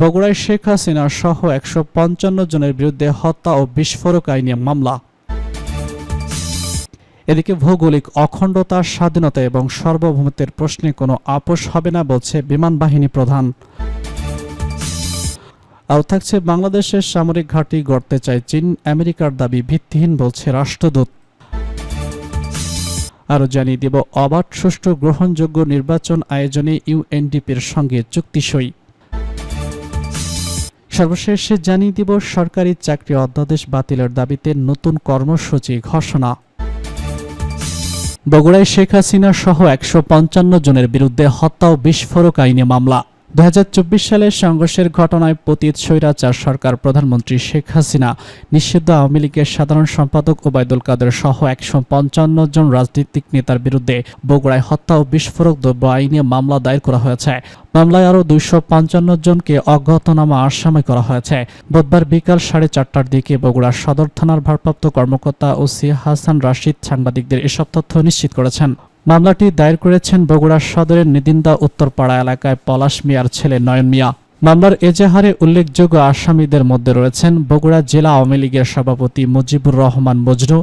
বগুড়ায় শেখ হাসিনা সহ ১৫৫ জনের বিরুদ্ধে হত্যা ও বিস্ফোরক আইনে মামলা। এদিকে ভৌগোলিক অখণ্ডতা, স্বাধীনতা এবং সার্বভৌমত্বের প্রশ্নে কোনো আপোষ হবে না বলছে বিমান বাহিনী প্রধান। আরও থাকছে বাংলাদেশের সামরিক ঘাঁটি গড়তে চায় চীন, আমেরিকার দাবি ভিত্তিহীন বলছে রাষ্ট্রদূত। আরও জানিয়ে দেব অবাধ, সুষ্ঠু, গ্রহণযোগ্য নির্বাচন আয়োজনে ইউএনডিপির সঙ্গে চুক্তি সই। সর্বশেষে জানিয়ে দিব সরকারি চাকরি অধ্যাদেশ বাতিলের দাবিতে নতুন কর্মসূচি ঘোষণা। বগুড়ায় শেখ হাসিনা সহ ১৫৫ জনের বিরুদ্ধে হত্যা ও বিস্ফোরক আইনে মামলা। ২০২৪ সালের সংঘর্ষের ঘটনায় পতিত স্বৈরাচার সরকার প্রধানমন্ত্রী শেখ হাসিনা, নিষিদ্ধ আওয়ামী লীগের সাধারণ সম্পাদক ওবায়দুল কাদের সহ ১৫৫ জন রাজনৈতিক নেতার বিরুদ্ধে বগুড়ায় হত্যা ও বিস্ফোরক দ্রব্য আইনে মামলা দায়ের করা হয়েছে। মামলায় আরও ২৫৫ জনকে অজ্ঞাতনামা আসামি করা হয়েছে। বুধবার বিকাল ৪:৩০টার দিকে বগুড়া সদর থানার ভারপ্রাপ্ত কর্মকর্তা ওসি হাসান রাশিদ সাংবাদিকদের এসব তথ্য নিশ্চিত করেছেন। মামলাটি দায়ের করেছেন বগুড়া সদরের নিদিন্দা উত্তরপাড়া এলাকায় পলাশ মিয়ার ছেলে নয়ন মিয়া। মামলার এজাহারে উল্লেখযোগ্য আসামিদের মধ্যে রয়েছেন বগুড়া জেলা আওয়ামী লীগের সভাপতি মুজিবুর রহমান মজনু,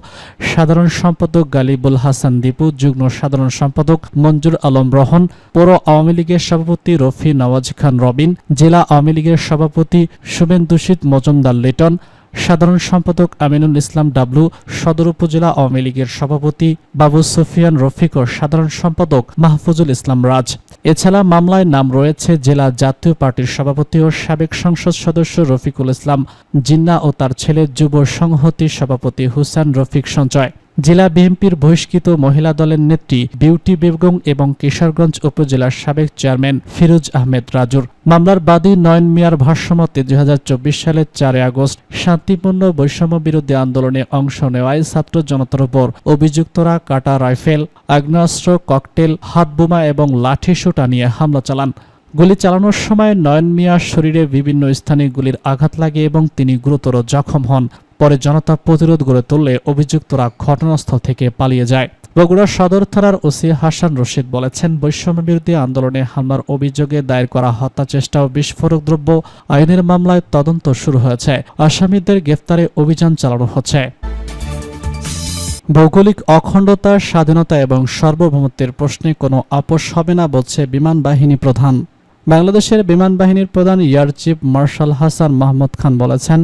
সাধারণ সম্পাদক গালিবুল হাসান দীপু, যুগ্ম সাধারণ সম্পাদক মঞ্জুর আলম রহন, পৌর আওয়ামী লীগের সভাপতি রফি নওয়াজ খান রবিন, জেলা আওয়ামী লীগের সভাপতি শুভেন্দুশীত মজুমদার লিটন, সাধারণ সম্পাদক আমিনুল ইসলাম ডাবলু, সদর উপজেলা আওয়ামী লীগের সভাপতি বাবু সুফিয়ান রফিক ও সাধারণ সম্পাদক মাহফুজুল ইসলাম রাজ। এছাড়া মামলায় নাম রয়েছে জেলা জাতীয় পার্টির সভাপতি ও সাবেক সংসদ সদস্য রফিকুল ইসলাম জিন্না ও তার ছেলে যুব সংহতির সভাপতি হুসেন রফিক সঞ্চয়, জেলা বিএনপির বহিষ্কৃত মহিলা দলের নেত্রী বিউটি বেগম এবং কিশোরগঞ্জ উপজেলার সাবেক চেয়ারম্যান ফিরোজ আহমেদ রাজুর। মামলার বাদী নয়ন মিয়ার ভাষ্যমতে ২০২৪ সালের ৪ আগস্ট শান্তিপূর্ণ বৈষম্য বিরোধী আন্দোলনে অংশ নেওয়ায় ছাত্র জনতার উপর অভিযুক্তরা কাটা রাইফেল, আগ্নেয়াস্ত্র, ককটেল, হাতবোমা এবং লাঠিসোঁটা নিয়ে হামলা চালান। গুলি চালানোর সময় নয়ন মিয়ার শরীরে বিভিন্ন স্থানে গুলির আঘাত লাগে এবং তিনি গুরুতর জখম হন। পরে জনতা প্রতিরোধ গড়ে তুললে অভিযুক্তরা ঘটনাস্থল থেকে পালিয়ে যায়। বগুড়া সদর থানার ওসি হাসান রশিদ বলেছেন, বৈষম্য বিরোধী আন্দোলনে হামলার অভিযোগে দায়ের করা হত্যা চেষ্টা ও বিস্ফোরক দ্রব্য আইনের মামলায় তদন্ত শুরু হয়েছে। আসামিদের গ্রেফতারে অভিযান চালানো হচ্ছে। ভৌগোলিক অখণ্ডতা, স্বাধীনতা এবং সার্বভৌমত্বের প্রশ্নে কোনো আপোষ হবে না বলছে বিমান বাহিনী প্রধান। বাংলাদেশের বিমান বাহিনীর প্রধান air chief marshal Hasan Mahmud Khan বলেছেন,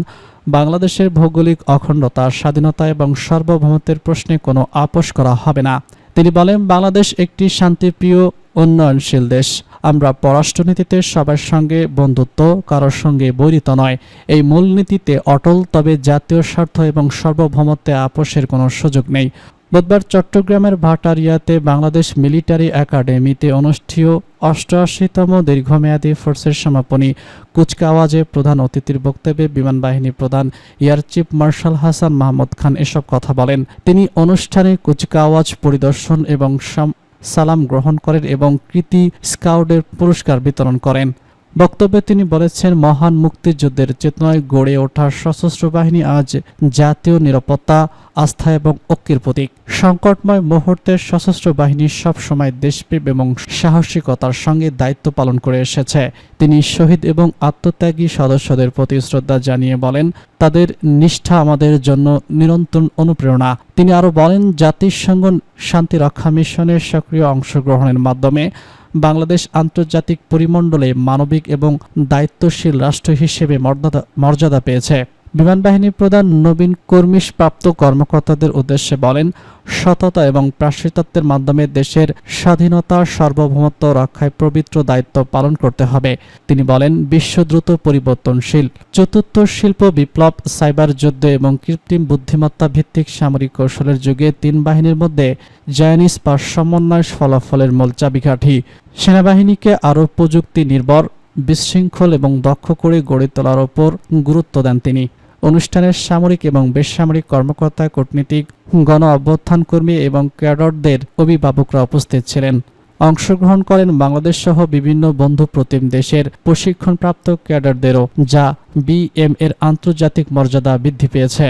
বাংলাদেশের ভৌগোলিক অখণ্ডতা, স্বাধীনতা এবং সার্বভৌমত্বের প্রশ্নে কোনো আপোষ করা হবে না। তিনি বলেন, বাংলাদেশ একটি শান্তিপ্রিয়, উন্নয়নশীল দেশ। আমরা পররাষ্ট্রনীতিতে সবার সঙ্গে বন্ধুত্ব, কারোর সঙ্গে বৈরিতা নয়, এই মূলনীতিতে অটল। তবে জাতীয় স্বার্থ এবং সার্বভৌমত্বে আপোষের কোনো সুযোগ নেই। বুধবার চট্টগ্রামের ভাটারিয়াতে বাংলাদেশ মিলিটারি একাডেমিতে অনুষ্ঠিত ৮৮তম দীর্ঘমেয়াদী ফোর্সের সমাপনী কুচকাওয়াজে প্রধান অতিথির বক্তব্যে বিমান বাহিনী প্রধান air chief marshal Hasan Mahmud Khan এসব কথা বলেন। তিনি অনুষ্ঠানে কুচকাওয়াজ পরিদর্শন এবং সালাম গ্রহণ করেন এবং কৃতি স্কাউটের পুরস্কার বিতরণ করেন। বক্তব্যে তিনি বলেছেন, মহান মুক্তিযুদ্ধের চেতনায় গড়ে ওঠা সশস্ত্র বাহিনী আজ জাতীয় নিরাপত্তা, আস্থা এবং ঐক্যের প্রতীক। সংকটময় মুহূর্তে সশস্ত্র বাহিনী সবসময় দেশপ্রেম এবং সাহসিকতার সঙ্গে দায়িত্ব পালন করে এসেছে। তিনি শহীদ এবং আত্মত্যাগী সদস্যদের প্রতি শ্রদ্ধা জানিয়ে বলেন, তাদের নিষ্ঠা আমাদের জন্য নিরন্তর অনুপ্রেরণা। তিনি আরও বলেন, জাতিসংঘ শান্তিরক্ষা মিশনের সক্রিয় অংশগ্রহণের মাধ্যমে বাংলাদেশ আন্তর্জাতিক পরিমণ্ডলে মানবিক এবং দায়িত্বশীল রাষ্ট্র হিসেবে মর্যাদা পেয়েছে। বিমান বাহিনী প্রধান নবীন কর্মীপ্রাপ্ত কর্মকর্তাদের উদ্দেশ্যে বলেন, সততা এবং প্রাশ্চিত্যের মাধ্যমে দেশের স্বাধীনতা, সার্বভৌমত্ব রক্ষায় পবিত্র দায়িত্ব পালন করতে হবে। তিনি বলেন, বিশ্ব দ্রুত পরিবর্তনশীল। চতুর্থ শিল্প বিপ্লব, সাইবার যুদ্ধ এবং কৃত্রিম বুদ্ধিমত্তা ভিত্তিক সামরিক কৌশলের যুগে তিন বাহিনীর মধ্যে জায়ানিজ বা সমন্বয় ফলাফলের মূল চাবিকাঠি। সেনাবাহিনীকে আরও প্রযুক্তি নির্ভর, বিশৃঙ্খল এবং দক্ষ করে গড়ে তোলার ওপর গুরুত্ব দেন তিনি। অনুষ্ঠানের সামরিক এবং বেসামরিক কর্মকর্তা, কূটনীতিক, গণ অভ্যুত্থান কর্মী এবং ক্যাডারদের অভিভাবকরা উপস্থিত ছিলেন। অংশগ্রহণ করেন বাংলাদেশ সহ বিভিন্ন বন্ধু প্রতিম দেশের প্রশিক্ষণপ্রাপ্ত ক্যাডারদেরও, যা বিএম এর আন্তর্জাতিক মর্যাদা বৃদ্ধি পেয়েছে।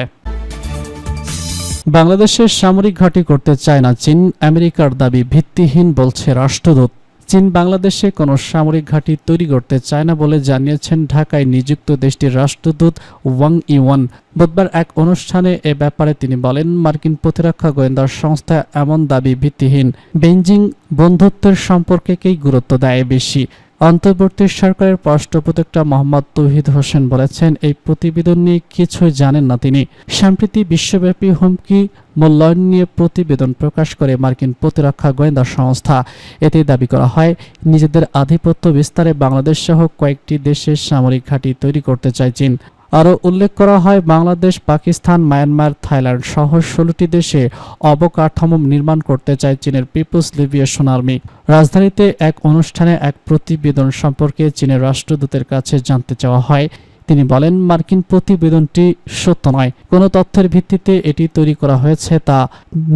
বাংলাদেশের সামরিক ঘাঁটি করতে চায় না চীন, আমেরিকার দাবি ভিত্তিহীন বলছে রাষ্ট্রদূত। চীন বাংলাদেশে কোনো সামরিক ঘাঁটি তৈরি করতে চায় না বলে জানিয়েছেন ঢাকায় নিযুক্ত দেশটির রাষ্ট্রদূত ওয়াং ইওয়ান। বুধবার এক অনুষ্ঠানে এ ব্যাপারে তিনি বলেন, মার্কিন প্রতিরক্ষা গোয়েন্দা সংস্থা এমন দাবি ভিত্তিহীন। বেইজিং বন্ধুত্বের সম্পর্ককেই গুরুত্ব দেয় বেশি। অন্তর্বর্তী সরকারের পররাষ্ট্র উপদেষ্টা মোহাম্মদ তৌহিদ হোসেন বলেছেন, এই প্রতিবেদন নিয়ে কিছুই জানেন না তিনি। সম্প্রতি বিশ্বব্যাপী হুমকি মূল্যায়ন নিয়ে প্রতিবেদন প্রকাশ করে মার্কিন প্রতিরক্ষা গোয়েন্দা সংস্থা। এতে দাবি করা হয়, নিজেদের আধিপত্য বিস্তারে বাংলাদেশ সহ কয়েকটি দেশে সামরিক ঘাঁটি তৈরি করতে চায় চীন। আরও উল্লেখ করা হয়, বাংলাদেশ, পাকিস্তান, মায়ানমার, থাইল্যান্ড সহ 16টি দেশে অবকাঠামো নির্মাণ করতে চায় চীনের পিপলস লিবারেশন আর্মি। রাজধানীতে এক অনুষ্ঠানে এক প্রতিবেদন সম্পর্কে চীনের রাষ্ট্রদূতের কাছে জানতে চাওয়া হয়। তিনি বলেন, মার্কিন প্রতিবেদনটি সত্য নয়, কোনো তথ্যের ভিত্তিতে এটি তৈরি করা হয়েছে তা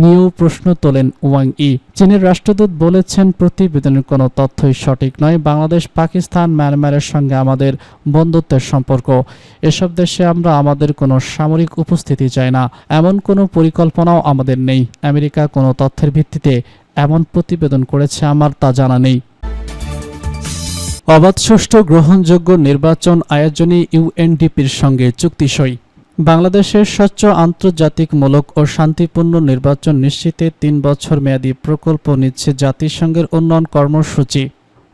নিয়েও প্রশ্ন তোলেন ওয়াং ই। চীনের রাষ্ট্রদূত বলেছেন, প্রতিবেদনের কোনো তথ্যই সঠিক নয়। বাংলাদেশ, পাকিস্তান, মায়ানমারের সঙ্গে আমাদের বন্ধুত্বের সম্পর্ক। এসব দেশে আমরা আমাদের কোনো সামরিক উপস্থিতি চাই না, এমন কোনো পরিকল্পনাও আমাদের নেই। আমেরিকা কোনো তথ্যের ভিত্তিতে এমন প্রতিবেদন করেছে আমার তা জানা নেই। অবাধ, সুষ্ঠু, গ্রহণযোগ্য নির্বাচন আয়োজনে ইউএনডিপির সঙ্গে চুক্তি সই। বাংলাদেশের স্বচ্ছ, আন্তর্জাতিকমূলক ও শান্তিপূর্ণ নির্বাচন নিশ্চিতে 3 বছর মেয়াদী প্রকল্প নিচ্ছে জাতিসংঘের উন্নয়ন কর্মসূচি।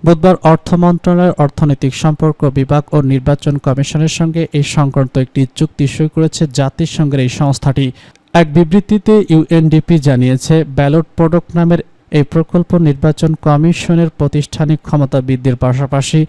বুধবার অর্থ মন্ত্রণালয়ের অর্থনৈতিক সম্পর্ক বিভাগ ও নির্বাচন কমিশনের সঙ্গে এই সংক্রান্ত একটি চুক্তি সই করেছে জাতিসংঘের এই সংস্থাটি। এক বিবৃতিতে ইউএনডিপি জানিয়েছে, ব্যালট প্রোডাক্ট নামের এই প্রকল্প নির্বাচন কমিশনের প্রাতিষ্ঠানিক ক্ষমতা বৃদ্ধির পাশাপাশি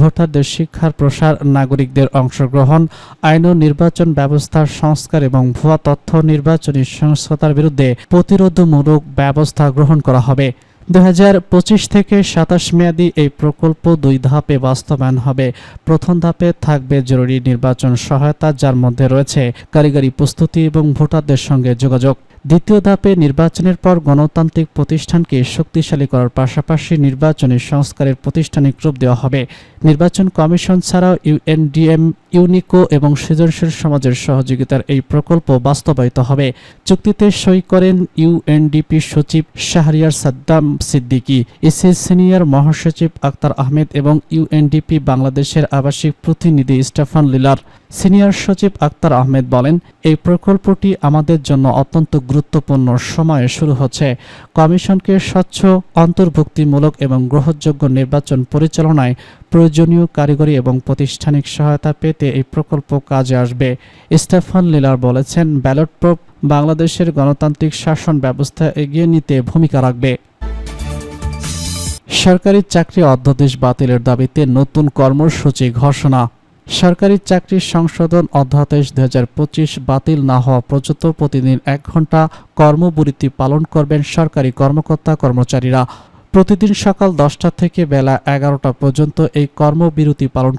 ভোটারদের শিক্ষার প্রসার, নাগরিকদের অংশগ্রহণ, আইন ও নির্বাচন ব্যবস্থার সংস্কার এবং ভুয়া তথ্য নির্বাচনী সহিংসতার বিরুদ্ধে প্রতিরোধমূলক ব্যবস্থা গ্রহণ করা হবে। 2025 থেকে 27 মেয়াদী এই প্রকল্প 2 ধাপে বাস্তবায়ন হবে। প্রথম ধাপে থাকবে জরুরি নির্বাচন সহায়তা, যার মধ্যে রয়েছে কারিগরি প্রস্তুতি এবং ভোটারদের সঙ্গে যোগাযোগ। দ্বিতীয় ধাপে নির্বাচনের পর গণতান্ত্রিক প্রতিষ্ঠানকে শক্তিশালী করার পাশাপাশি নির্বাচনী সংস্কারের প্রাতিষ্ঠানিক রূপ দেওয়া হবে। নির্বাচন কমিশন ছাড়াও ইউএনডিএম, ইউনিকো এবং সৃজনশীল সমাজের সহযোগিতার এই প্রকল্প বাস্তবায়িত হবে। চুক্তিতে সই করেন ইউএনডিপি সচিব শাহরিয়ার সাদ্দাম সিদ্দিকী, ইসি সিনিয়র মহাসচিব আক্তার আহমেদ এবং ইউএনডিপি বাংলাদেশের আবাসিক প্রতিনিধি স্টেফান লিলার। সিনিয়র সচিব আক্তার আহমেদ বলেন, এই প্রকল্পটি আমাদের জন্য অত্যন্ত গুরুত্বপূর্ণ সময়ে শুরু হচ্ছে। কমিশনকে স্বচ্ছ, অন্তর্ভুক্তিমূলক এবং গ্রহণযোগ্য নির্বাচন পরিচালনায় প্রয়োজনীয় কারিগরি এবং প্রাতিষ্ঠানিক সহায়তা পেতে এই প্রকল্প কাজে আসবে। স্টেফান লিলার বলেছেন, ব্যালট প্রোব বাংলাদেশের গণতান্ত্রিক শাসন ব্যবস্থা এগিয়ে নিতে ভূমিকা রাখবে। সরকারি চাকরি অধ্যাদেশ বাতিলের দাবিতে নতুন কর্মসূচি ঘোষণা। সরকারি চাকরি সংশোধন অধ্যাদেশ 2025 বাতিল না হওয়া পর্যন্ত প্রতিদিন 1 ঘন্টা কর্মবিরতি পালন করবেন সরকারি কর্মকর্তা কর্মচারীরা। প্রতিদিন সকাল 10টা থেকে বেলা 11টা পর্যন্ত এই কর্মবিরতি পালন করা